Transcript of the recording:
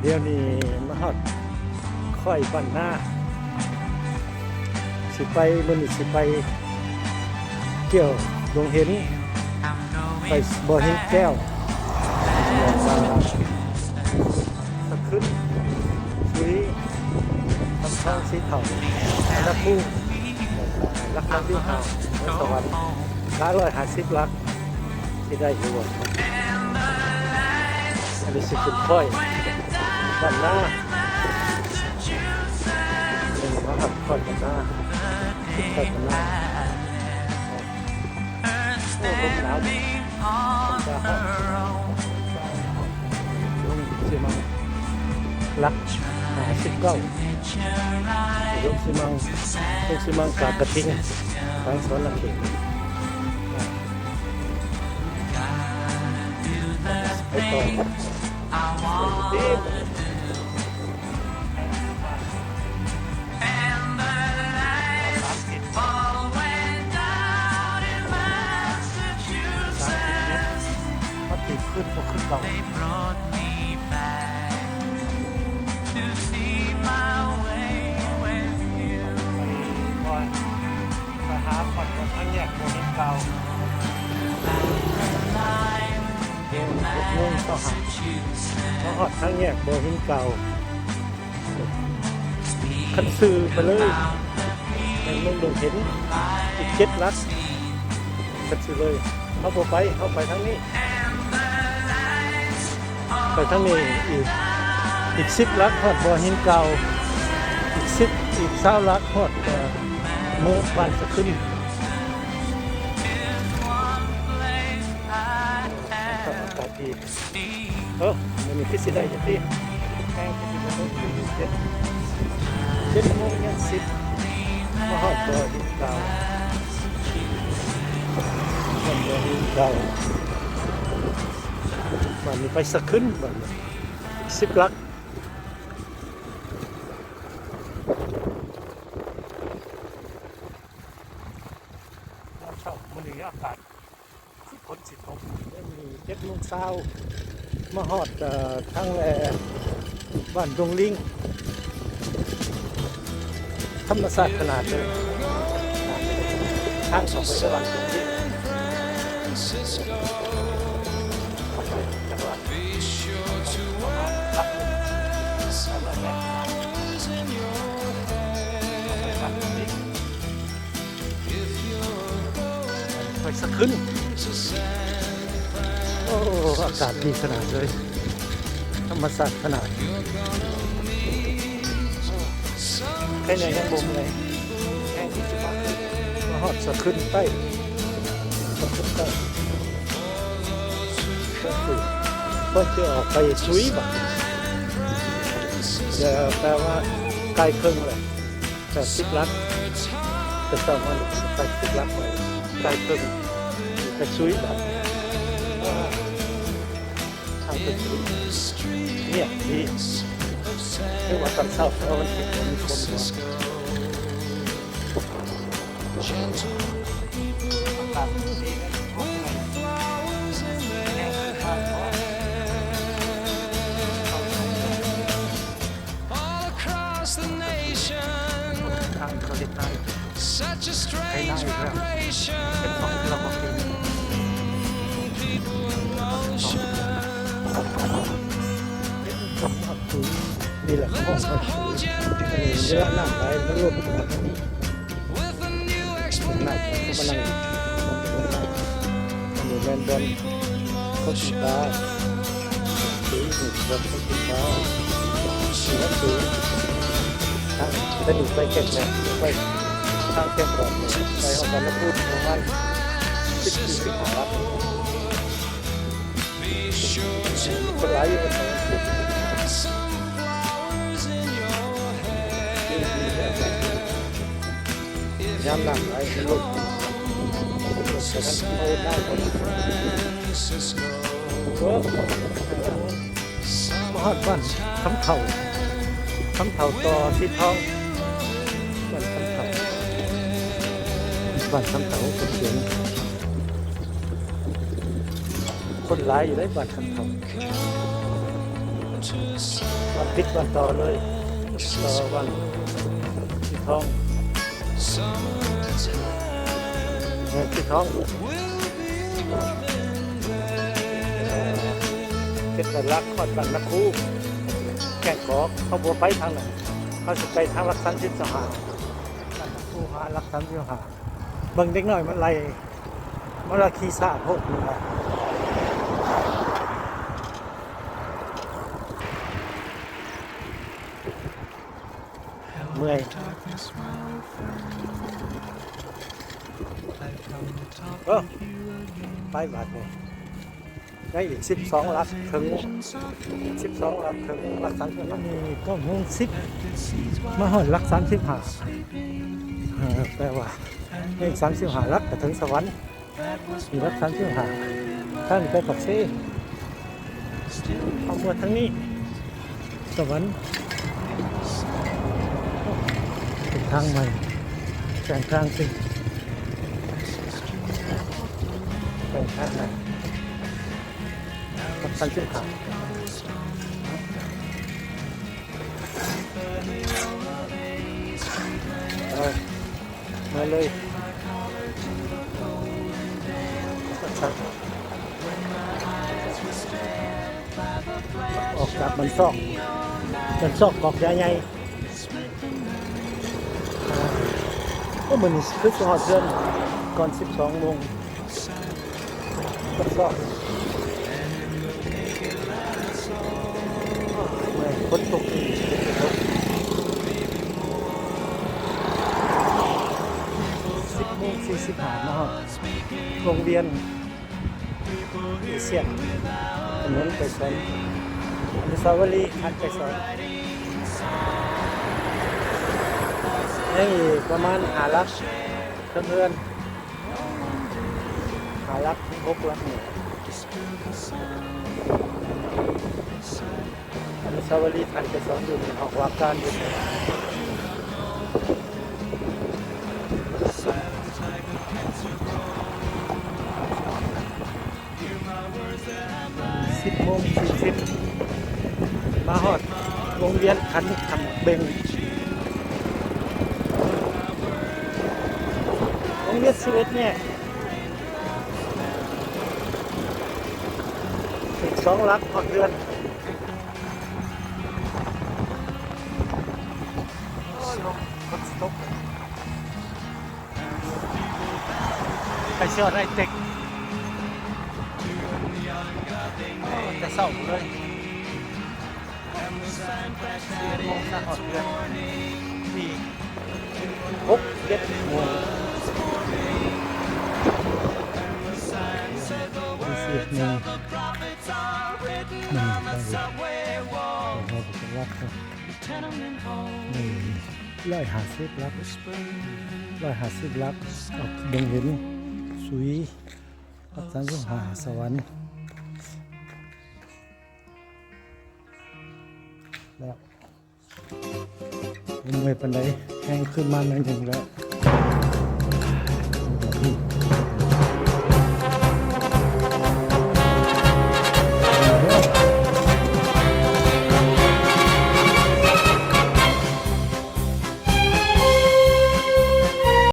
เดี๋ยวนี้มาฮอดค่อยบ้านหน้าสิไปมื้อนี้สิไปเกี่ยวดงเห็นไปบ่อเห็นแก้วสะขึ้นสีทำช่องสีเทาแล้วผู้รักน้ำวิวหาวสวรรค์150 ลักที่ได้อยู่อันนี้สิขึ้นค่อยบ้านหน้ามาหับค่อยบ้านหน้าค่อยบ้านหน้าโอ้ลมหนาวจะฮอดลงสิมังลัก59ลงสิมังกากระทิงทางสวนลังเขตไปต่อขึ้นพอขึ้นเราไปหาผ่อนกับทั้งแยกโมนิเก่า6 โมงต่อหักเพราะหอดทั้งแยกโมนิเก่าคันซื้อไปเลยเป็นเมืองดงเห็นอีก7 ลักคันซื้อเลยเข้าไปทั้งนี้ไปทั้งนี้อีก10 ลักฮอดบ่อหินเก่าอีก20 ลักฮอดเมื่อบ้านจะขึ้นอากาศดีมันมีพิเศษได้อย่างที่แห้งที่มันต้องอยู่7 โมงยัน10มาฮอดบ่อหินเก่าบ่อหินเก่าวันนี้ไปสักขึ้นวัน10 ลักเช้ามื้อนี้อากาศฝนสิตกมี7 โมงเช้ามาฮอดทางบ้านดงลิงธรรมศาสตร์ขนาดเลยทางสองไปบ้านดงลิงไปสักขึ้นโอ้อากาศดีขนาดเลยธรรมศาสตร์ขนาดแค่ไหนยังบ่มเลยแค่ที่จะมาฮอดสักขึ้นใต้สักขึ้นใต้เพื่อจะออกไปซุยบ่จะแปลว่าไกลครึ่งเลยแต่10 ลักจะต้องมาไป10 ลักเลยไกลครึ่งไปซุยบ่ทางตึกเนี่ยดีเรียกว่าตอนเช้าเพราะมันติดมีคนอยู่อากาศดีทางเขาเรียกได้ให้ได้ครับเป็นของเราก็เป็นนี่แหละเขาบอกว่าเวลาหน้าไปมันรวมกันหน้าเขามานั่งมันอยู่แมนบอลเขาติดตาสีหุ่นบอลเขาติดตาสีน้ำสีถ้าดูไปแข่งเนี่ยไปทางแข่งก่อนไปเอากันแล้วพูดประมาณ10 ลักคนร้ายอยู่ในยามหลังไอ้ลูกแต่ท่านเขาได้คนมหาบ้านคำเข่าต่อที่ท้องบ้านคำเข่าคนเขียนคนร้ายอยู่ในบ้านคำเข่า วันพิษวันต่อเลยต่อวันที่ท้องที่ท้องเป็นสัญลักษณ์ขอดบันนักคู่แก่งขอเขาบัวไปทางไหนเขาจะไปทางรักษาทิศสหาคู่หารักษาทิศสหาเบิ่งเด็กน้อยมันไล่มันละขี่ซาพวกนี้นะเมื่อยไปบาทเลยได้อีก12 ลักถึง12 ลักถึงลัก35นี่ก็มุ่ง10มาหอดลัก35แปลว่าได้35 ลักก็ถึงสวรรค์มีลัก35ท่านไปปักเซ่เอาหมดทั้งนี้สวรรค์เป็นทางใหม่แข่งทางสิแข่งทางใหม่กับสันติภาพมาเลยออกจากมันซอกออกใหญ่ก็เหมือนคือสหอเดือนก่อน12 โมงก็ซอกฝนตก10 โมง 45มาฮอดโรงเรียนเสียงถนนไปสอนอนุสาวรีย์ทันไปสอนนี่ประมาณ5 ลักเพื่อน5 ลัก6 ลักนี่อนุสาวรีย์ทันไปสอนอยู่ออกว่าการอยู่10 โมง 40มาฮอดโรงเรียนขันคำเบงโรงเรียน11เนี่ยอีก2 ลักฮอดเดือนไปเชื่อได้เด็กแต่เศร้าเลย4 โมงหอดเดือนมี6 7 โมง40 โมงรัก150 ลัก150 ลักออกดงเห็นสุยอัศวินหาสวรรค์แล้วเมื่อยปันใดแห้งขึ้นมาหน่อยหนึ่งแล้ว